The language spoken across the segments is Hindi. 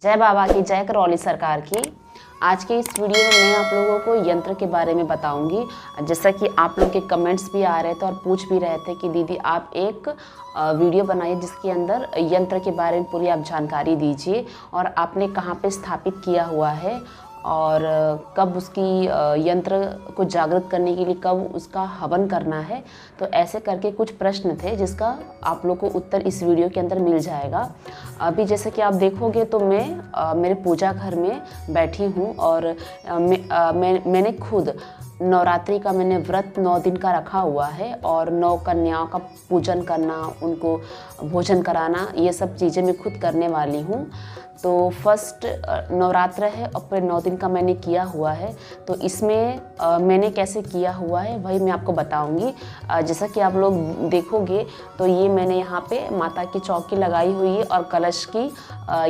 जय बाबा की, जय करौली सरकार की। आज के इस वीडियो में मैं आप लोगों को यंत्र के बारे में बताऊंगी। जैसा कि आप लोग के कमेंट्स भी आ रहे थे और पूछ भी रहे थे कि दीदी आप एक वीडियो बनाइए जिसके अंदर यंत्र के बारे में पूरी आप जानकारी दीजिए और आपने कहाँ पे स्थापित किया हुआ है और कब उसकी यंत्र को जागृत करने के लिए कब उसका हवन करना है। तो ऐसे करके कुछ प्रश्न थे जिसका आप लोग को उत्तर इस वीडियो के अंदर मिल जाएगा। अभी जैसे कि आप देखोगे तो मैं मेरे पूजा घर में बैठी हूँ और मैंने खुद नवरात्रि का मैंने व्रत 9 दिन का रखा हुआ है और 9 कन्याओं का पूजन करना, उनको भोजन कराना, ये सब चीज़ें मैं खुद करने वाली हूँ। तो फर्स्ट नवरात्र है और फिर 9 दिन का मैंने किया हुआ है। तो इसमें मैंने कैसे किया हुआ है वही मैं आपको बताऊंगी। जैसा कि आप लोग देखोगे तो ये मैंने यहाँ पे माता की चौकी लगाई हुई है और कलश की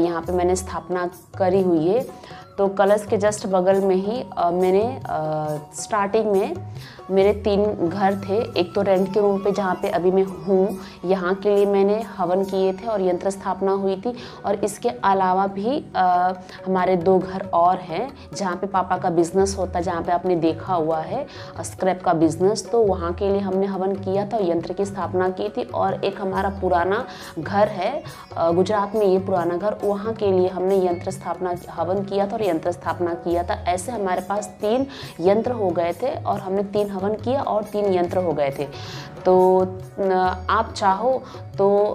यहाँ पे मैंने स्थापना करी हुई है। तो कलश के जस्ट बगल में ही मैंने स्टार्टिंग में मेरे 3 घर थे। एक तो रेंट के रूम पे जहाँ पे अभी मैं हूँ, यहाँ के लिए मैंने हवन किए थे और यंत्र स्थापना हुई थी। और इसके अलावा भी हमारे 2 घर और हैं जहाँ पे पापा का बिज़नेस होता है, जहाँ पे आपने देखा हुआ है स्क्रैप का बिज़नेस। तो वहाँ के लिए हमने हवन किया था और यंत्र की स्थापना की थी। और एक हमारा पुराना घर है गुजरात में, ये पुराना घर, वहाँ के लिए हमने यंत्र स्थापना हवन किया था और यंत्र स्थापना किया था। ऐसे हमारे पास 3 यंत्र हो गए थे और हमने 3 हवन किया और 3 यंत्र हो गए थे। तो आप चाहो तो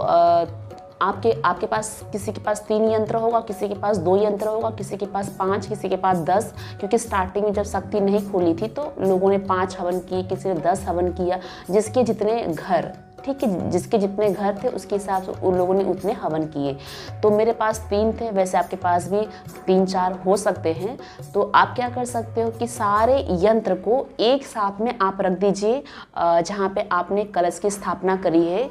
आपके पास किसी के पास 3 यंत्र होगा, किसी के पास 2 यंत्र होगा, किसी के पास 5, किसी के पास 10। क्योंकि स्टार्टिंग में जब शक्ति नहीं खुली थी तो लोगों ने 5 हवन किए, किसी ने 10 हवन किया, जिसके जितने घर, ठीक है, जिसके जितने घर थे उसके हिसाब से उन लोगों ने उतने हवन किए। तो मेरे पास 3 थे, वैसे आपके पास भी 3-4 हो सकते हैं। तो आप क्या कर सकते हो कि सारे यंत्र को एक साथ में आप रख दीजिए जहाँ पे आपने कलश की स्थापना करी है।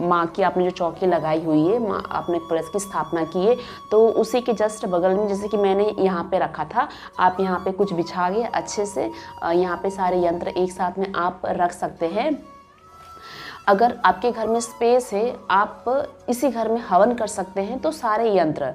माँ की आपने जो चौकी लगाई हुई है, माँ आपने कलश की स्थापना की है, तो उसी के जस्ट बगल में जैसे कि मैंने यहाँ पे रखा था, आप यहाँ पे कुछ बिछा के अच्छे से यहाँ पे सारे यंत्र एक साथ में आप रख सकते हैं। अगर आपके घर में स्पेस है, आप इसी घर में हवन कर सकते हैं। तो सारे यंत्र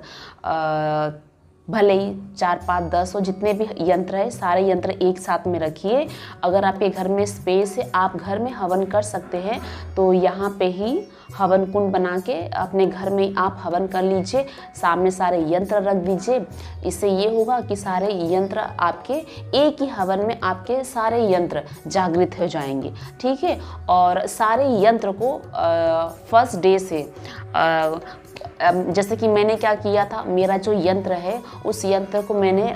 भले ही 4, 5, 10 हो, जितने भी यंत्र है सारे यंत्र एक साथ में रखिए। अगर आपके घर में स्पेस है, आप घर में हवन कर सकते हैं, तो यहाँ पे ही हवन कुंड बना के अपने घर में आप हवन कर लीजिए। सामने सारे यंत्र रख दीजिए। इससे ये होगा कि सारे यंत्र आपके एक ही हवन में आपके सारे यंत्र जागृत हो जाएंगे, ठीक है। और सारे यंत्र को फर्स्ट डे से जैसे कि मैंने क्या किया था, मेरा जो यंत्र है उस यंत्र को मैंने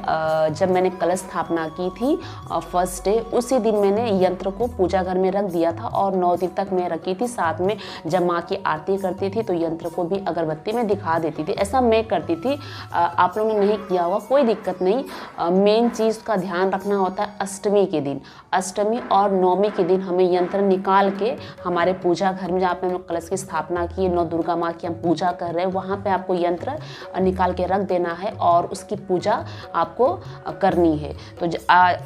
जब मैंने कलश स्थापना की थी फर्स्ट डे, उसी दिन मैंने यंत्र को पूजा घर में रख दिया था और 9 दिन तक मैं रखी थी। साथ में जब माँ की आरती करती थी तो यंत्र को भी अगरबत्ती में दिखा देती थी। ऐसा मैं करती थी। आप लोगों ने नहीं किया होगा, कोई दिक्कत नहीं। मेन चीज़ का ध्यान रखना होता है अष्टमी के दिन, अष्टमी और नवमी के दिन हमें यंत्र निकाल के हमारे पूजा घर में जहाँ पे हम लोग कलश की स्थापना की, 9 दुर्गा माँ की हम पूजा कर रहे हैं, वहाँ पे आपको यंत्र निकाल के रख देना है और उसकी पूजा आपको करनी है। तो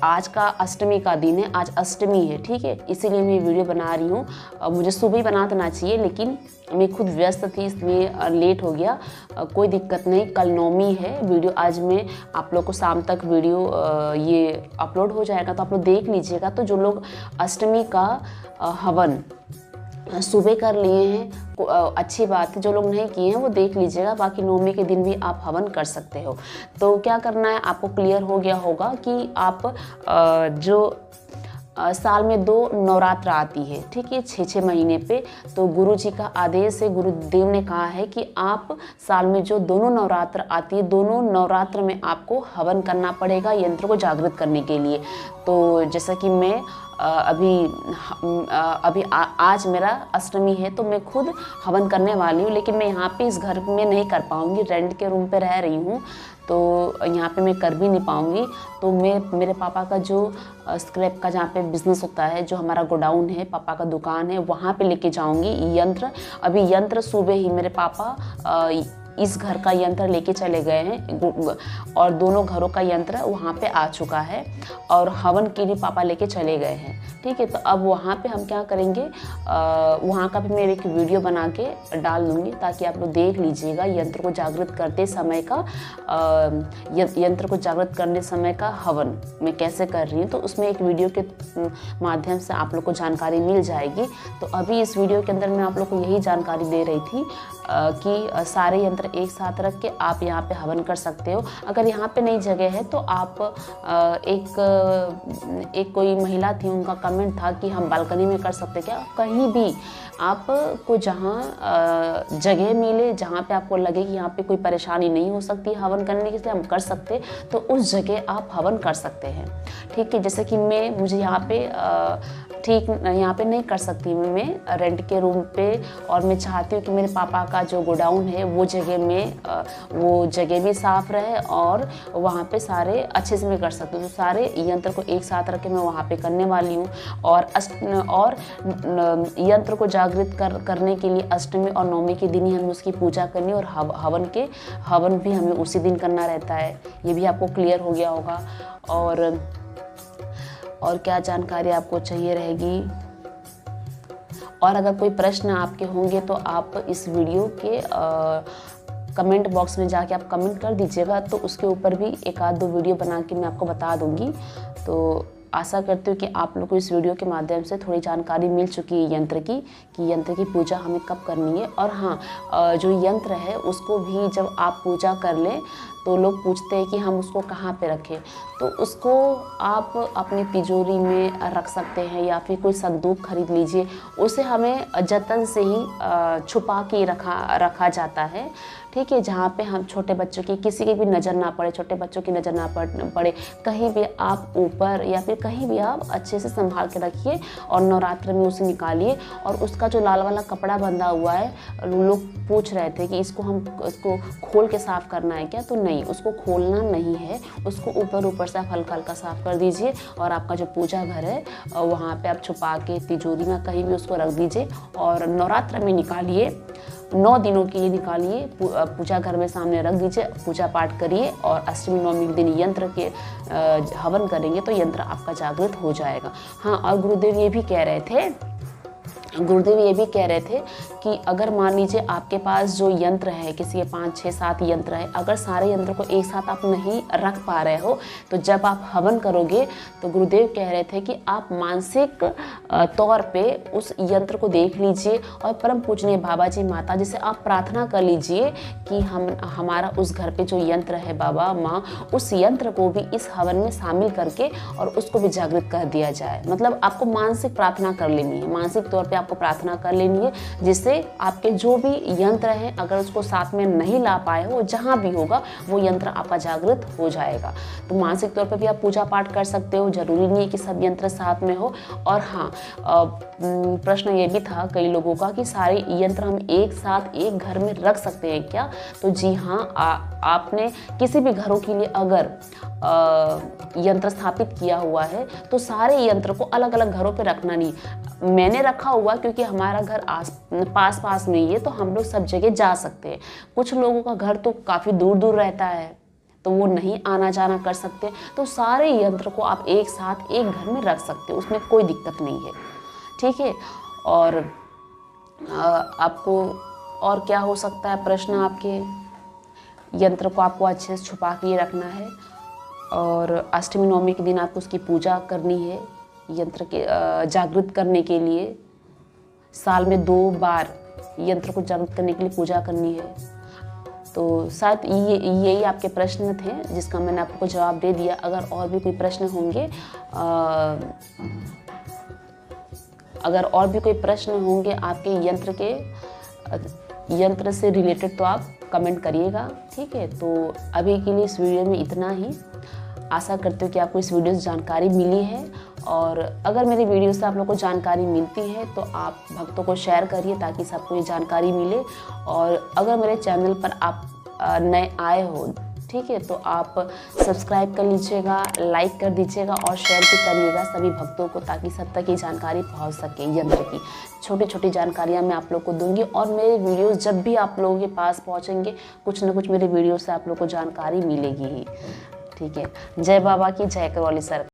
आज का अष्टमी का दिन है, आज अष्टमी है, ठीक है, इसीलिए मैं वीडियो बना रही हूँ। मुझे सुबह ही बना देना चाहिए लेकिन मैं खुद व्यस्त थी इसलिए लेट हो गया। कोई दिक्कत नहीं, कल नवमी है। वीडियो आज मैं आप लोग को शाम तक वीडियो ये अपलोड हो जाएगा, तो आप लोग देख लीजिएगा। तो जो लोग अष्टमी का हवन सुबह कर लिए हैं अच्छी बात है, जो लोग नहीं किए हैं वो देख लीजिएगा। बाकी नवमी के दिन भी आप हवन कर सकते हो। तो क्या करना है, आपको क्लियर हो गया होगा कि आप जो साल में 2 नवरात्र आती है, ठीक है, 6-6 महीने पे। तो गुरु जी का आदेश है, गुरुदेव ने कहा है कि आप साल में जो दोनों नवरात्र आती है, दोनों नवरात्र में आपको हवन करना पड़ेगा यंत्र को जागृत करने के लिए। तो जैसा कि मैं अभी आज मेरा अष्टमी है तो मैं खुद हवन करने वाली हूँ, लेकिन मैं यहाँ पे इस घर में नहीं कर पाऊँगी, रेंट के रूम पे रह रही हूँ, तो यहाँ पे मैं कर भी नहीं पाऊँगी। तो मैं मेरे पापा का जो स्क्रैप का जहाँ पे बिज़नेस होता है, जो हमारा गोडाउन है, पापा का दुकान है, वहाँ पे लेके जाऊँगी यंत्र। अभी यंत्र सुबह ही मेरे पापा इस घर का यंत्र लेके चले गए हैं और दोनों घरों का यंत्र वहाँ पे आ चुका है और हवन के लिए पापा लेके चले गए हैं। ठीक है, तो अब वहाँ पे हम क्या करेंगे, वहाँ का भी मैं एक वीडियो बना के डाल दूँगी ताकि आप लोग देख लीजिएगा यंत्र को जागृत करते समय का यंत्र को जागृत करने समय का हवन मैं कैसे कर रही हूँ। तो उसमें एक वीडियो के माध्यम से आप लोग को जानकारी मिल जाएगी। तो अभी इस वीडियो के अंदर मैं आप लोग को यही जानकारी दे रही थी कि सारे यंत्र एक साथ रख के आप यहाँ पे हवन कर सकते हो। अगर यहाँ पे नई जगह है तो आप एक कोई महिला थी, उनका कमेंट था कि हम बालकनी में कर सकते क्या। कहीं भी आपको जहाँ जगह मिले, जहाँ पे आपको लगे कि यहाँ पे कोई परेशानी नहीं हो सकती हवन करने के लिए हम कर सकते, तो उस जगह आप हवन कर सकते हैं। ठीक है, जैसे कि मुझे यहाँ पे यहाँ पे नहीं कर सकती मैं रेंट के रूम पे, और मैं चाहती हूँ कि मेरे पापा का जो गोडाउन है वो जगह भी साफ़ रहे और वहाँ पे सारे अच्छे से मैं कर सकती हूँ। तो सारे यंत्र को एक साथ रख के मैं वहाँ पे करने वाली हूँ। और यंत्र को जागृत करने के लिए अष्टमी और नवमी के दिन ही हमें उसकी पूजा करनी, और हवन भी हमें उसी दिन करना रहता है। ये भी आपको क्लियर हो गया होगा। और क्या जानकारी आपको चाहिए रहेगी, और अगर कोई प्रश्न आपके होंगे तो आप इस वीडियो के कमेंट बॉक्स में जाके आप कमेंट कर दीजिएगा, तो उसके ऊपर भी एक आध दो वीडियो बना के मैं आपको बता दूंगी। तो आशा करती हूँ कि आप लोग को इस वीडियो के माध्यम से थोड़ी जानकारी मिल चुकी है यंत्र की, कि यंत्र की पूजा हमें कब करनी है। और हाँ, जो यंत्र है उसको भी जब आप पूजा कर लें तो लोग पूछते हैं कि हम उसको कहाँ पे रखें, तो उसको आप अपनी तिजोरी में रख सकते हैं या फिर कोई संदूक खरीद लीजिए। उसे हमें जतन से ही छुपा के रखा जाता है। ठीक है, जहाँ पे हम छोटे बच्चों की किसी की भी नज़र ना पड़े, छोटे बच्चों की नज़र ना पड़े, कहीं भी आप ऊपर या फिर कहीं भी आप अच्छे से संभाल के रखिए और नवरात्र में उसे निकालिए। और उसका जो लाल वाला कपड़ा बंधा हुआ है, लोग पूछ रहे थे कि इसको खोल के साफ़ करना है क्या, तो नहीं, उसको खोलना नहीं है, उसको ऊपर से आप हल्का हल्का साफ़ कर दीजिए। और आपका जो पूजा घर है वहाँ पे आप छुपा के तिजोरी में कहीं भी उसको रख दीजिए और नवरात्र में निकालिए, 9 दिनों के लिए निकालिए, पूजा घर में सामने रख दीजिए, पूजा पाठ करिए और अष्टमी नवमी के दिन यंत्र के हवन करेंगे तो यंत्र आपका जागृत हो जाएगा। हाँ, और गुरुदेव ये भी कह रहे थे कि अगर मान लीजिए आपके पास जो यंत्र है, किसी के 5, 6, 7 यंत्र है, अगर सारे यंत्र को एक साथ आप नहीं रख पा रहे हो तो जब आप हवन करोगे तो गुरुदेव कह रहे थे कि आप मानसिक तौर पे उस यंत्र को देख लीजिए और परम पूजनीय बाबा जी माता जी से आप प्रार्थना कर लीजिए कि हमारा उस घर पे जो यंत्र है बाबा माँ, उस यंत्र को भी इस हवन में शामिल करके और उसको भी जागृत कर दिया जाए। मतलब आपको मानसिक प्रार्थना कर लेनी है, मानसिक तौर पे आपको प्रार्थना कर लेनी है, जिससे आपके जो भी यंत्र हैं अगर उसको साथ में नहीं ला पाए हो, जहाँ भी होगा वो यंत्र आपका जागृत हो जाएगा। तो मानसिक तौर पे भी आप पूजा पाठ कर सकते हो, जरूरी नहीं है कि सब यंत्र साथ में हो। और हाँ, प्रश्न ये भी था कई लोगों का कि सारे यंत्र हम एक साथ एक घर में रख सकते हैं क्या, तो जी हाँ, आपने किसी भी घरों के लिए अगर यंत्र स्थापित किया हुआ है तो सारे यंत्र को अलग अलग घरों पे रखना नहीं। मैंने रखा हुआ क्योंकि हमारा घर पास में ही है तो हम लोग सब जगह जा सकते हैं। कुछ लोगों का घर तो काफ़ी दूर दूर रहता है तो वो नहीं आना जाना कर सकते, तो सारे यंत्र को आप एक साथ एक घर में रख सकते हो, उसमें कोई दिक्कत नहीं है। ठीक है, और आपको और क्या हो सकता है प्रश्न आपके, यंत्र को आपको अच्छे से छुपा के रखना है और अष्टमी नवमी के दिन आपको उसकी पूजा करनी है। यंत्र के जागृत करने के लिए साल में 2 बार यंत्र को जागृत करने के लिए पूजा करनी है। तो शायद यही आपके प्रश्न थे जिसका मैंने आपको जवाब दे दिया। अगर और भी कोई प्रश्न होंगे आपके यंत्र से रिलेटेड तो आप कमेंट करिएगा। ठीक है, तो अभी के लिए इस वीडियो में इतना ही। आशा करती हूँ कि आपको इस वीडियो से जानकारी मिली है, और अगर मेरी वीडियो से आप लोगों को जानकारी मिलती है तो आप भक्तों को शेयर करिए ताकि सबको ये जानकारी मिले। और अगर मेरे चैनल पर आप नए आए हो ठीक है, तो आप सब्सक्राइब कर लीजिएगा, लाइक कर दीजिएगा और शेयर भी करिएगा सभी भक्तों को, ताकि सब तक ये जानकारी पहुंच सके। यंत्र की छोटी छोटी जानकारियां मैं आप लोग को दूंगी और मेरे वीडियोस जब भी आप लोगों के पास पहुंचेंगे कुछ ना कुछ मेरे वीडियो से आप लोग को जानकारी मिलेगी ही। ठीक है, जय बाबा की, जय करौली सरकार।